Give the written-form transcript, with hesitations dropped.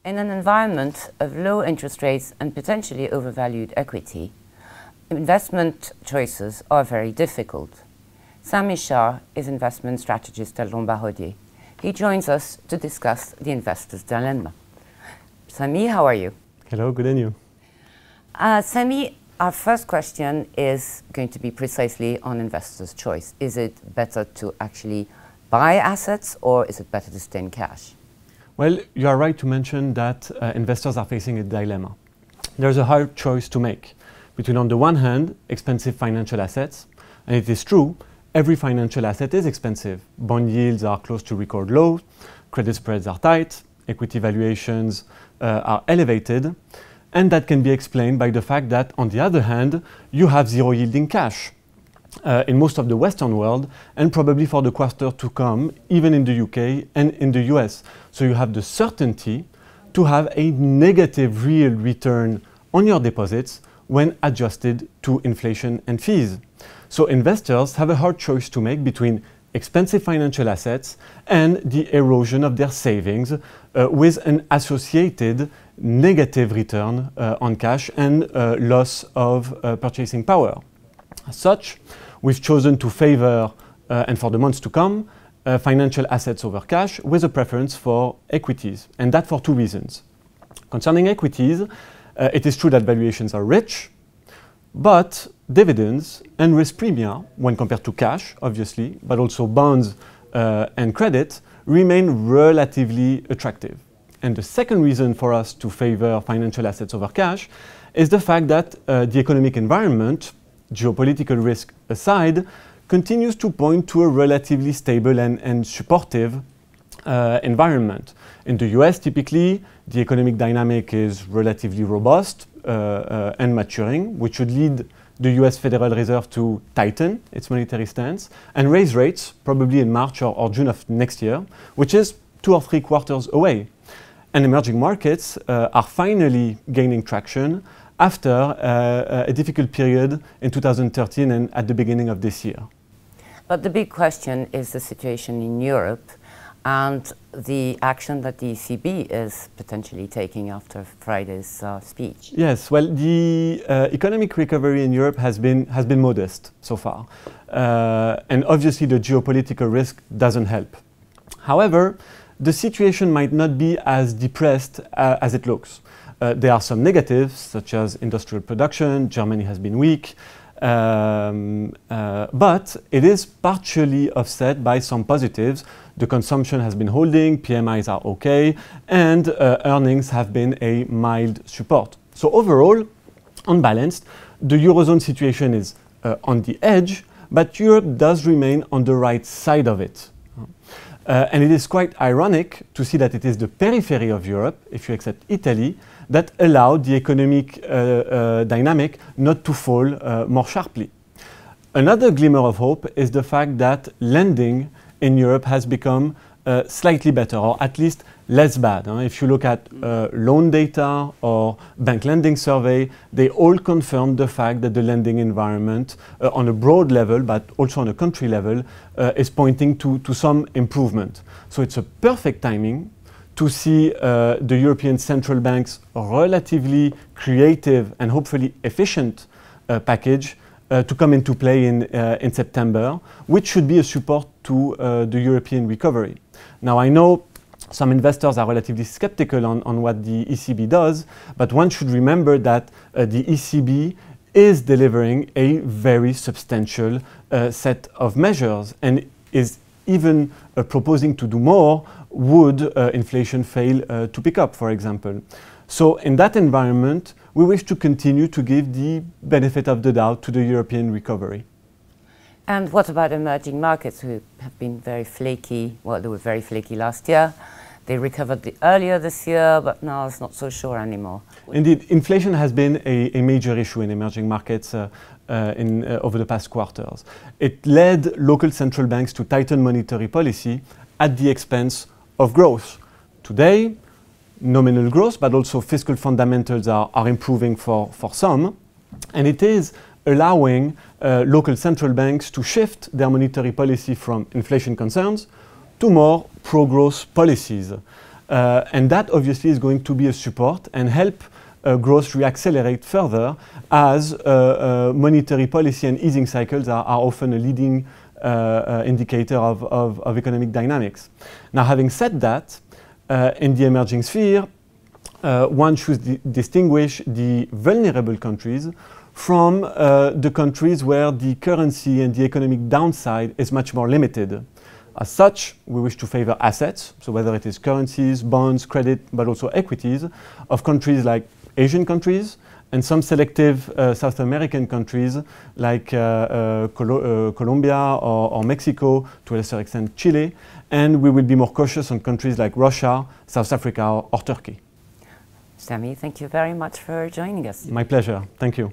In an environment of low interest rates and potentially overvalued equity, investment choices are very difficult. Samy Chaar is investment strategist at Lombard Odier. He joins us to discuss the investor's dilemma. Samy, how are you? Hello, good and you? Samy, our first question is going to be precisely on investor's choice. Is it better to actually buy assets or is it better to stay in cash? Well, you are right to mention that investors are facing a dilemma. There's a hard choice to make between, on the one hand, expensive financial assets, and it is true, every financial asset is expensive. Bond yields are close to record lows, credit spreads are tight, equity valuations are elevated, and that can be explained by the fact that, on the other hand, you have zero yielding cash in most of the Western world, and probably for the quarter to come, even in the UK and in the US. So you have the certainty to have a negative real return on your deposits when adjusted to inflation and fees. So investors have a hard choice to make between expensive financial assets and the erosion of their savings with an associated negative return on cash and loss of purchasing power. As such, we've chosen to favor, and for the months to come, financial assets over cash with a preference for equities, and that for two reasons. Concerning equities, it is true that valuations are rich, but dividends and risk premia, when compared to cash, obviously, but also bonds and credit, remain relatively attractive. And the second reason for us to favor financial assets over cash is the fact that the economic environment, geopolitical risk aside, continues to point to a relatively stable and supportive environment. In the US, typically, the economic dynamic is relatively robust and maturing, which should lead the US Federal Reserve to tighten its monetary stance and raise rates probably in March or June of next year, which is 2 or 3 quarters away. And emerging markets are finally gaining traction after a difficult period in 2013 and at the beginning of this year. But the big question is the situation in Europe and the action that the ECB is potentially taking after Friday's speech. Yes, well, the economic recovery in Europe has been modest so far. And obviously the geopolitical risk doesn't help. However, the situation might not be as depressed as it looks. There are some negatives, such as industrial production. Germany has been weak. But it is partially offset by some positives. The consumption has been holding, PMIs are okay, and earnings have been a mild support. So overall, unbalanced, the Eurozone situation is on the edge, but Europe does remain on the right side of it. And it is quite ironic to see that it is the periphery of Europe, if you accept Italy, that allowed the economic dynamic not to fall more sharply. Another glimmer of hope is the fact that lending in Europe has become slightly better, or at least less bad. If you look at loan data or bank lending survey, they all confirm the fact that the lending environment on a broad level, but also on a country level, is pointing to some improvement. So it's a perfect timing to see the European central bank's relatively creative and hopefully efficient package to come into play in September, which should be a support to the European recovery. Now, I know some investors are relatively skeptical on what the ECB does, but one should remember that the ECB is delivering a very substantial set of measures and is even proposing to do more would inflation fail to pick up, for example. So in that environment, we wish to continue to give the benefit of the doubt to the European recovery. And what about emerging markets who have been very flaky? Well, they were very flaky last year. They recovered earlier this year, but now it's not so sure anymore. Indeed, inflation has been a major issue in emerging markets over the past quarters. It led local central banks to tighten monetary policy at the expense of growth. Today, nominal growth, but also fiscal fundamentals are improving for some, and it is allowing local central banks to shift their monetary policy from inflation concerns to more pro-growth policies. And that obviously is going to be a support and help growth reaccelerate further as monetary policy and easing cycles are often a leading indicator of economic dynamics. Now, having said that, in the emerging sphere, one should distinguish the vulnerable countries from the countries where the currency and the economic downside is much more limited. As such, we wish to favor assets, so whether it is currencies, bonds, credit, but also equities, of countries like Asian countries and some selective South American countries like Colombia or Mexico, to a lesser extent Chile, and we will be more cautious on countries like Russia, South Africa or Turkey. Samy, thank you very much for joining us. My pleasure. Thank you.